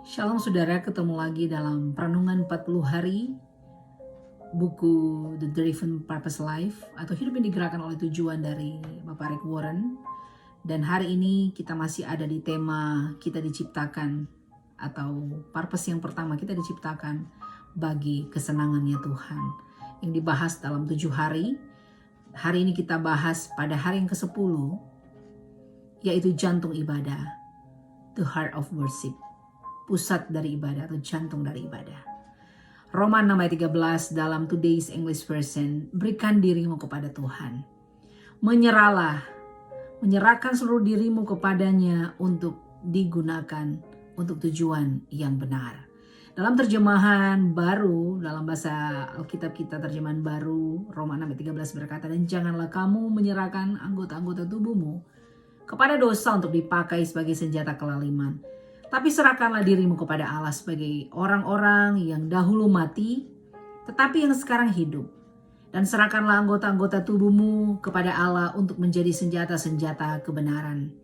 Shalom saudara, ketemu lagi dalam Perenungan 40 Hari, buku The Driven Purpose Life, atau hidup yang digerakkan oleh tujuan dari Bapak Rick Warren. Dan hari ini kita masih ada di tema kita diciptakan, atau purpose yang pertama, kita diciptakan bagi kesenangannya Tuhan, yang dibahas dalam 7 hari. Hari ini kita bahas pada hari yang ke-10, yaitu jantung ibadah, the heart of worship. Pusat dari ibadah atau jantung dari ibadah. Roma 6 ayat 13 dalam Today's English Version, berikan dirimu kepada Tuhan. Menyerahkan seluruh dirimu kepadanya untuk digunakan untuk tujuan yang benar. Dalam terjemahan baru, dalam bahasa Alkitab kita terjemahan baru, Roma 6 ayat 13 berkata, dan janganlah kamu menyerahkan anggota-anggota tubuhmu kepada dosa untuk dipakai sebagai senjata kelaliman. Tapi serahkanlah dirimu kepada Allah sebagai orang-orang yang dahulu mati, tetapi yang sekarang hidup. Dan serahkanlah anggota-anggota tubuhmu kepada Allah untuk menjadi senjata-senjata kebenaran.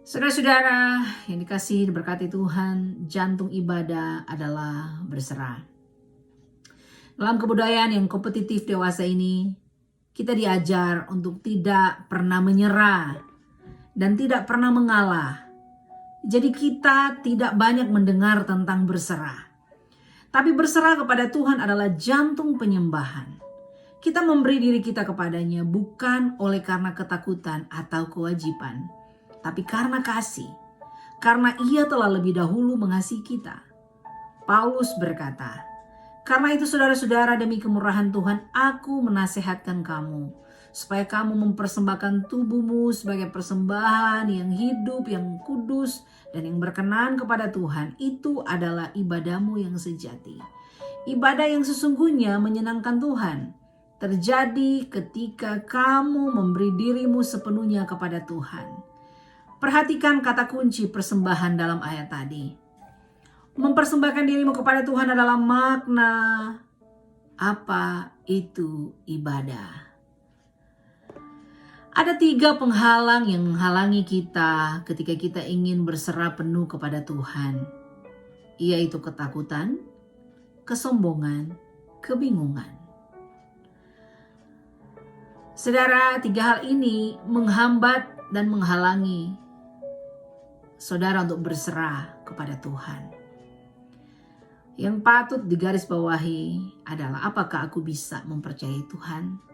Saudara-saudara yang dikasihi diberkati Tuhan, jantung ibadah adalah berserah. Dalam kebudayaan yang kompetitif dewasa ini, kita diajar untuk tidak pernah menyerah dan tidak pernah mengalah. Jadi kita tidak banyak mendengar tentang berserah. Tapi berserah kepada Tuhan adalah jantung penyembahan. Kita memberi diri kita kepadanya bukan oleh karena ketakutan atau kewajiban, tapi karena kasih. Karena Ia telah lebih dahulu mengasihi kita. Paulus berkata, karena itu saudara-saudara, demi kemurahan Tuhan aku menasehatkan kamu, supaya kamu mempersembahkan tubuhmu sebagai persembahan yang hidup, yang kudus, dan yang berkenan kepada Tuhan. Itu adalah ibadahmu yang sejati. Ibadah yang sesungguhnya menyenangkan Tuhan terjadi ketika kamu memberi dirimu sepenuhnya kepada Tuhan. Perhatikan kata kunci persembahan dalam ayat tadi. Mempersembahkan dirimu kepada Tuhan adalah makna apa itu ibadah. Ada 3 penghalang yang menghalangi kita ketika kita ingin berserah penuh kepada Tuhan, yaitu ketakutan, kesombongan, kebingungan. Saudara, 3 hal ini menghambat dan menghalangi saudara untuk berserah kepada Tuhan. Yang patut digarisbawahi adalah, apakah aku bisa mempercayai Tuhan?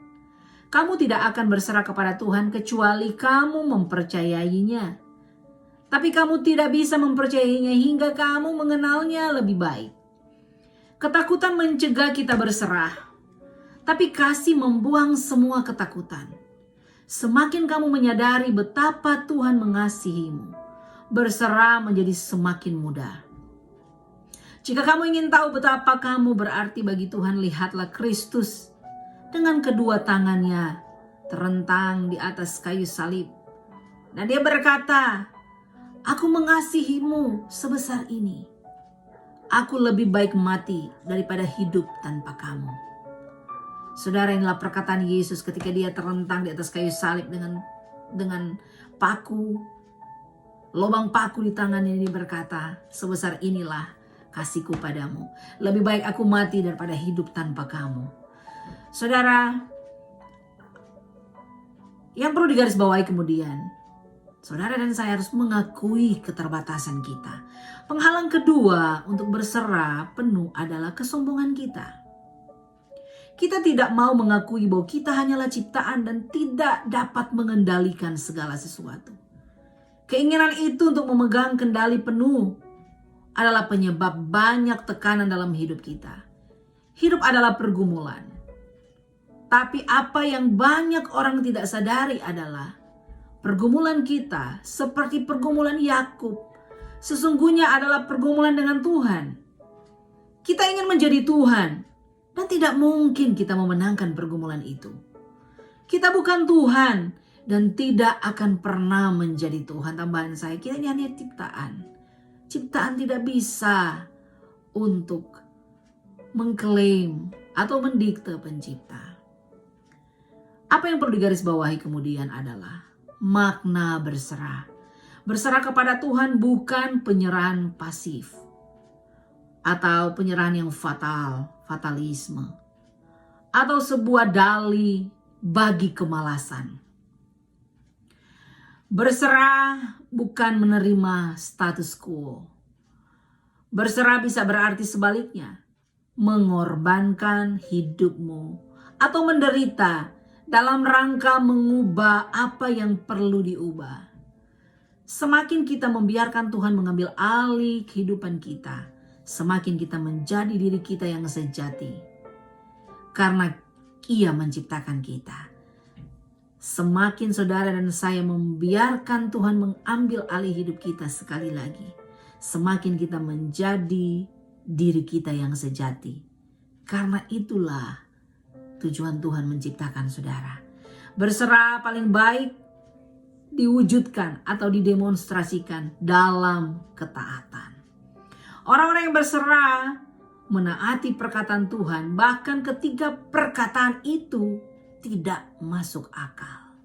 Kamu tidak akan berserah kepada Tuhan kecuali kamu mempercayainya. Tapi kamu tidak bisa mempercayainya hingga kamu mengenalnya lebih baik. Ketakutan mencegah kita berserah, tapi kasih membuang semua ketakutan. Semakin kamu menyadari betapa Tuhan mengasihimu, berserah menjadi semakin mudah. Jika kamu ingin tahu betapa kamu berarti bagi Tuhan, lihatlah Kristus dengan kedua tangannya terentang di atas kayu salib. Dan Dia berkata, aku mengasihimu sebesar ini. Aku lebih baik mati daripada hidup tanpa kamu. Saudara, inilah perkataan Yesus ketika Dia terentang di atas kayu salib dengan paku, lubang paku di tangannya. Dia berkata, sebesar inilah kasihku padamu. Lebih baik aku mati daripada hidup tanpa kamu. Saudara, yang perlu digarisbawahi kemudian, saudara dan saya harus mengakui keterbatasan kita. Penghalang kedua untuk berserah penuh adalah kesombongan kita. Kita tidak mau mengakui bahwa kita hanyalah ciptaan dan tidak dapat mengendalikan segala sesuatu. Keinginan itu untuk memegang kendali penuh adalah penyebab banyak tekanan dalam hidup kita. Hidup adalah pergumulan. Tapi apa yang banyak orang tidak sadari adalah pergumulan kita seperti pergumulan Yakub sesungguhnya adalah pergumulan dengan Tuhan. Kita ingin menjadi Tuhan dan tidak mungkin kita memenangkan pergumulan itu. Kita bukan Tuhan dan tidak akan pernah menjadi Tuhan. Tambahan saya, kita ini hanya ciptaan. Ciptaan tidak bisa untuk mengklaim atau mendikte pencipta. Apa yang perlu digarisbawahi kemudian adalah makna berserah. Berserah kepada Tuhan bukan penyerahan pasif atau penyerahan yang fatalisme, atau sebuah dalih bagi kemalasan. Berserah bukan menerima status quo. Berserah bisa berarti sebaliknya, mengorbankan hidupmu atau menderita dalam rangka mengubah apa yang perlu diubah. Semakin kita membiarkan Tuhan mengambil alih kehidupan kita, semakin kita menjadi diri kita yang sejati. Karena Ia menciptakan kita. Semakin saudara dan saya membiarkan Tuhan mengambil alih hidup kita sekali lagi, semakin kita menjadi diri kita yang sejati. Karena itulah tujuan Tuhan menciptakan saudara. Berserah paling baik diwujudkan atau didemonstrasikan dalam ketaatan. Orang-orang yang berserah menaati perkataan Tuhan bahkan ketika perkataan itu tidak masuk akal.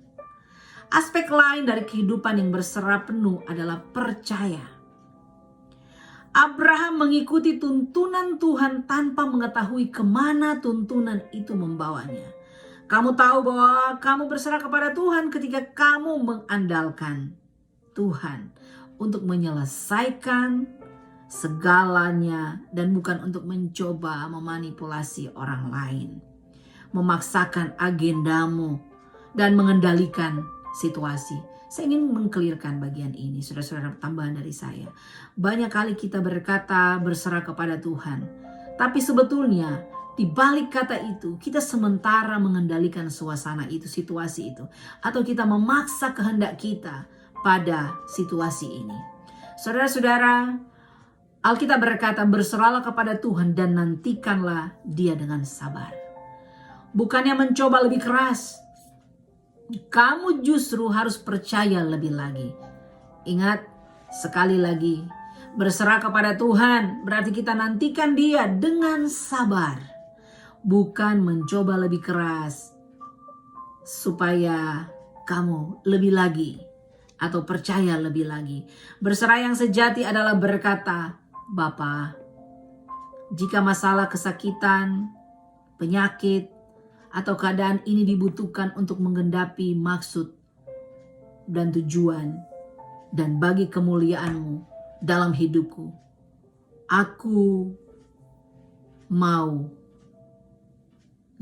Aspek lain dari kehidupan yang berserah penuh adalah percaya. Abraham mengikuti tuntunan Tuhan tanpa mengetahui kemana tuntunan itu membawanya. Kamu tahu bahwa kamu berserah kepada Tuhan ketika kamu mengandalkan Tuhan untuk menyelesaikan segalanya dan bukan untuk mencoba memanipulasi orang lain, memaksakan agendamu dan mengendalikan situasi. Saya ingin mengkelirkan bagian ini, saudara-saudara, tambahan dari saya. Banyak kali kita berkata berserah kepada Tuhan, tapi sebetulnya di balik kata itu kita sementara mengendalikan suasana itu, situasi itu, atau kita memaksa kehendak kita pada situasi ini. Saudara-saudara, Alkitab berkata berserahlah kepada Tuhan dan nantikanlah Dia dengan sabar. Bukannya mencoba lebih keras, kamu justru harus percaya lebih lagi. Ingat, sekali lagi, berserah kepada Tuhan berarti kita nantikan Dia dengan sabar. Bukan mencoba lebih keras supaya kamu lebih lagi atau percaya lebih lagi. Berserah yang sejati adalah berkata, Bapa, jika masalah kesakitan, penyakit, atau keadaan ini dibutuhkan untuk menggenapi maksud dan tujuan dan bagi kemuliaan-Mu dalam hidupku, aku mau.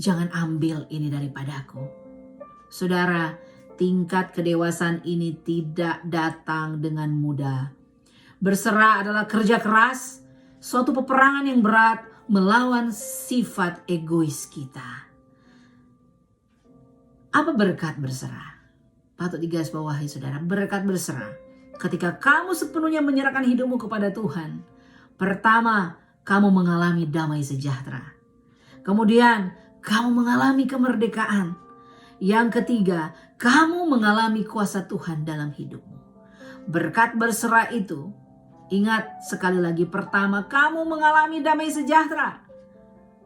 Jangan ambil ini daripadaku. Saudara, tingkat kedewasaan ini tidak datang dengan mudah. Berserah adalah kerja keras, suatu peperangan yang berat melawan sifat egois kita. Apa berkat berserah? Patut digarisbawahi saudara, berkat berserah. Ketika kamu sepenuhnya menyerahkan hidupmu kepada Tuhan, pertama, kamu mengalami damai sejahtera. Kemudian, kamu mengalami kemerdekaan. Yang ketiga, kamu mengalami kuasa Tuhan dalam hidupmu. Berkat berserah itu, ingat sekali lagi, pertama, kamu mengalami damai sejahtera.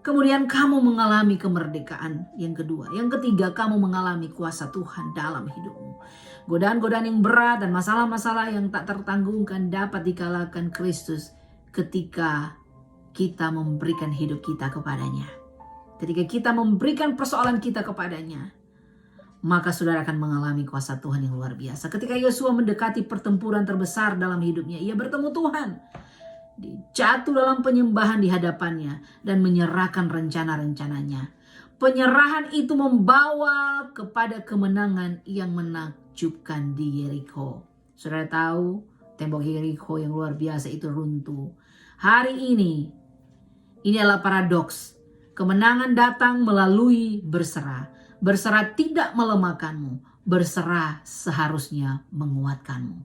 Kemudian kamu mengalami kemerdekaan yang kedua. Yang ketiga, kamu mengalami kuasa Tuhan dalam hidupmu. Godaan-godaan yang berat dan masalah-masalah yang tak tertanggungkan dapat dikalahkan Kristus ketika kita memberikan hidup kita kepadanya. Ketika kita memberikan persoalan kita kepadanya, maka saudara akan mengalami kuasa Tuhan yang luar biasa. Ketika Yosua mendekati pertempuran terbesar dalam hidupnya, ia bertemu Tuhan. Jatuh dalam penyembahan di hadapannya dan menyerahkan rencana-rencananya. Penyerahan itu membawa kepada kemenangan yang menakjubkan di Yeriko. Saudara tahu, tembok Yeriko yang luar biasa itu runtuh. Hari ini adalah paradoks. Kemenangan datang melalui berserah. Berserah tidak melemahkanmu. Berserah seharusnya menguatkanmu.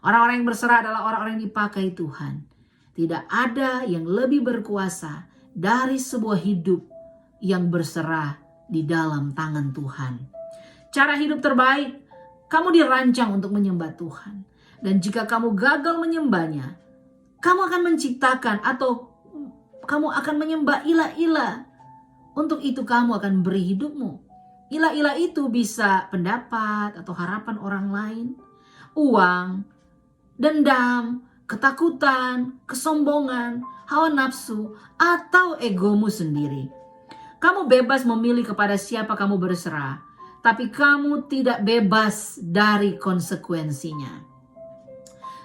Orang-orang yang berserah adalah orang-orang yang dipakai Tuhan. Tidak ada yang lebih berkuasa dari sebuah hidup yang berserah di dalam tangan Tuhan. Cara hidup terbaik, kamu dirancang untuk menyembah Tuhan. Dan jika kamu gagal menyembahnya, kamu akan menciptakan atau kamu akan menyembah ilah-ilah. Untuk itu kamu akan beri hidupmu. Ilah-ilah itu bisa pendapat atau harapan orang lain, uang, dendam, ketakutan, kesombongan, hawa nafsu, atau egomu sendiri. Kamu bebas memilih kepada siapa kamu berserah, tapi kamu tidak bebas dari konsekuensinya.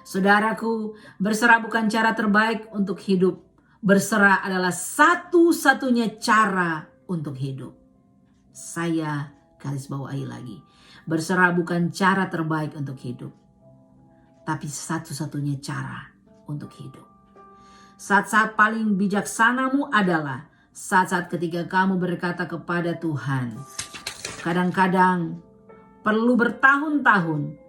Saudaraku, berserah bukan cara terbaik untuk hidup. Berserah adalah satu-satunya cara untuk hidup. Saya garis bawahi lagi. Berserah bukan cara terbaik untuk hidup, tapi satu-satunya cara untuk hidup. Saat-saat paling bijaksanamu adalah saat-saat ketika kamu berkata kepada Tuhan. Kadang-kadang perlu bertahun-tahun,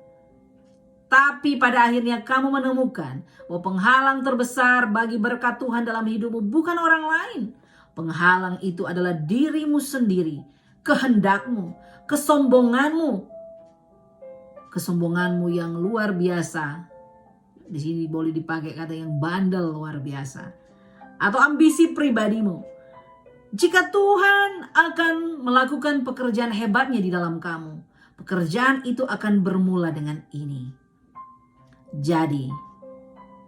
tapi pada akhirnya kamu menemukan bahwa penghalang terbesar bagi berkat Tuhan dalam hidupmu bukan orang lain. Penghalang itu adalah dirimu sendiri, kehendakmu, kesombonganmu. Kesombonganmu yang luar biasa. Di sini boleh dipakai kata yang bandel luar biasa. Atau ambisi pribadimu. Jika Tuhan akan melakukan pekerjaan hebatnya di dalam kamu, pekerjaan itu akan bermula dengan ini. Jadi,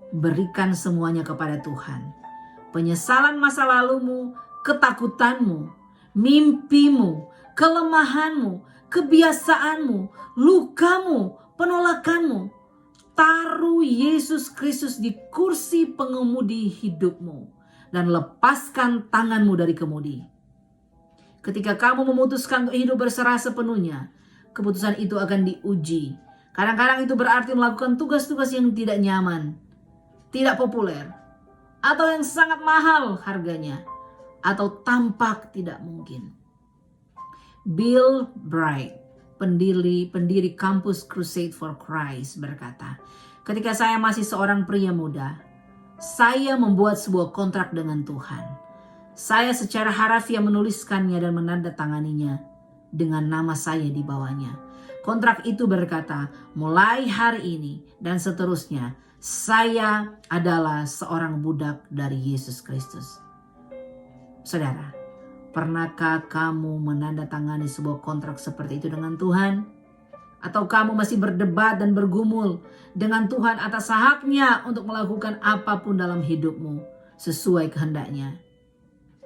berikan semuanya kepada Tuhan. Penyesalan masa lalumu, ketakutanmu, mimpimu, kelemahanmu, kebiasaanmu, lukamu, penolakanmu. Taruh Yesus Kristus di kursi pengemudi hidupmu. Dan lepaskan tanganmu dari kemudi. Ketika kamu memutuskan untuk hidup berserah sepenuhnya, keputusan itu akan diuji. Kadang-kadang itu berarti melakukan tugas-tugas yang tidak nyaman, tidak populer, atau yang sangat mahal harganya, atau tampak tidak mungkin. Bill Bright, pendiri kampus Crusade for Christ berkata, ketika saya masih seorang pria muda, saya membuat sebuah kontrak dengan Tuhan. Saya secara harafiah menuliskannya dan menandatanganinya dengan nama saya di bawahnya. Kontrak itu berkata, mulai hari ini dan seterusnya, saya adalah seorang budak dari Yesus Kristus. Saudara, pernahkah kamu menandatangani sebuah kontrak seperti itu dengan Tuhan? Atau kamu masih berdebat dan bergumul dengan Tuhan atas haknya untuk melakukan apapun dalam hidupmu sesuai kehendaknya?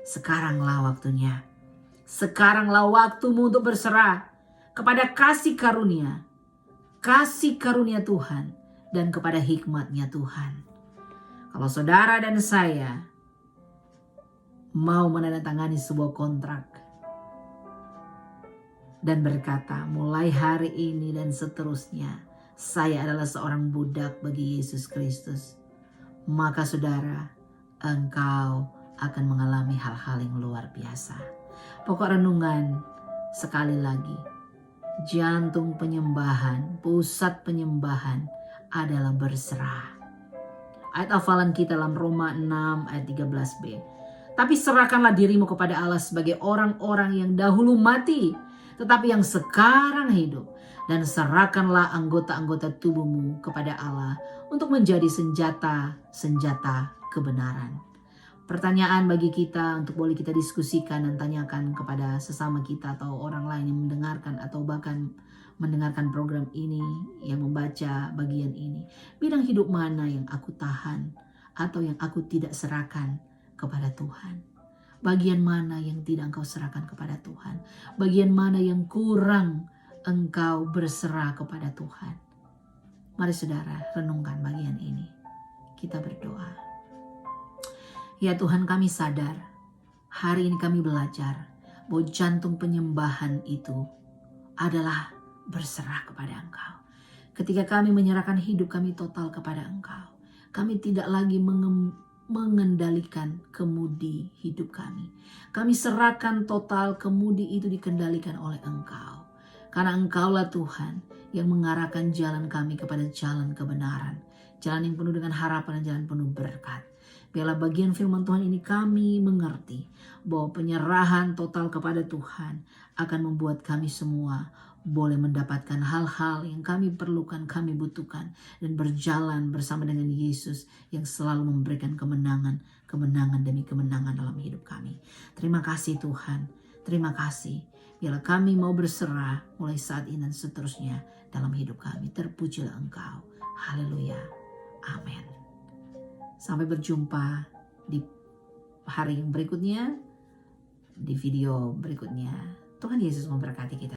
Sekaranglah waktunya. Sekaranglah waktumu untuk berserah kepada kasih karunia Tuhan dan kepada hikmatnya Tuhan. Kalau saudara dan saya mau menandatangani sebuah kontrak dan berkata, mulai hari ini dan seterusnya, saya adalah seorang budak bagi Yesus Kristus. Maka saudara, engkau akan mengalami hal-hal yang luar biasa. Pokok renungan, sekali lagi, jantung penyembahan, pusat penyembahan adalah berserah. Ayat hafalan kita dalam Roma 6 ayat 13b. Tapi serahkanlah dirimu kepada Allah sebagai orang-orang yang dahulu mati, tetapi yang sekarang hidup. Dan serahkanlah anggota-anggota tubuhmu kepada Allah untuk menjadi senjata kebenaran. Pertanyaan bagi kita untuk boleh kita diskusikan dan tanyakan kepada sesama kita atau orang lain yang mendengarkan atau bahkan mendengarkan program ini, yang membaca bagian ini. Bidang hidup mana yang aku tahan atau yang aku tidak serahkan kepada Tuhan? Bagian mana yang tidak engkau serahkan kepada Tuhan? Bagian mana yang kurang engkau berserah kepada Tuhan? Mari saudara, renungkan bagian ini. Kita berdoa. Ya Tuhan, kami sadar, hari ini kami belajar bahwa jantung penyembahan itu adalah berserah kepada Engkau. Ketika kami menyerahkan hidup kami total kepada Engkau, kami tidak lagi mengendalikan kemudi hidup kami. Kami serahkan total, kemudi itu dikendalikan oleh Engkau. Karena Engkaulah Tuhan yang mengarahkan jalan kami kepada jalan kebenaran. Jalan yang penuh dengan harapan dan jalan penuh berkat. Biarlah bagian firman Tuhan ini kami mengerti bahwa penyerahan total kepada Tuhan akan membuat kami semua boleh mendapatkan hal-hal yang kami perlukan, kami butuhkan, dan berjalan bersama dengan Yesus yang selalu memberikan kemenangan demi kemenangan dalam hidup kami. Terima kasih Tuhan, terima kasih. Biarlah kami mau berserah mulai saat ini dan seterusnya dalam hidup kami. Terpujilah Engkau. Haleluya. Amin. Sampai berjumpa di hari yang berikutnya, di video berikutnya. Tuhan Yesus memberkati kita.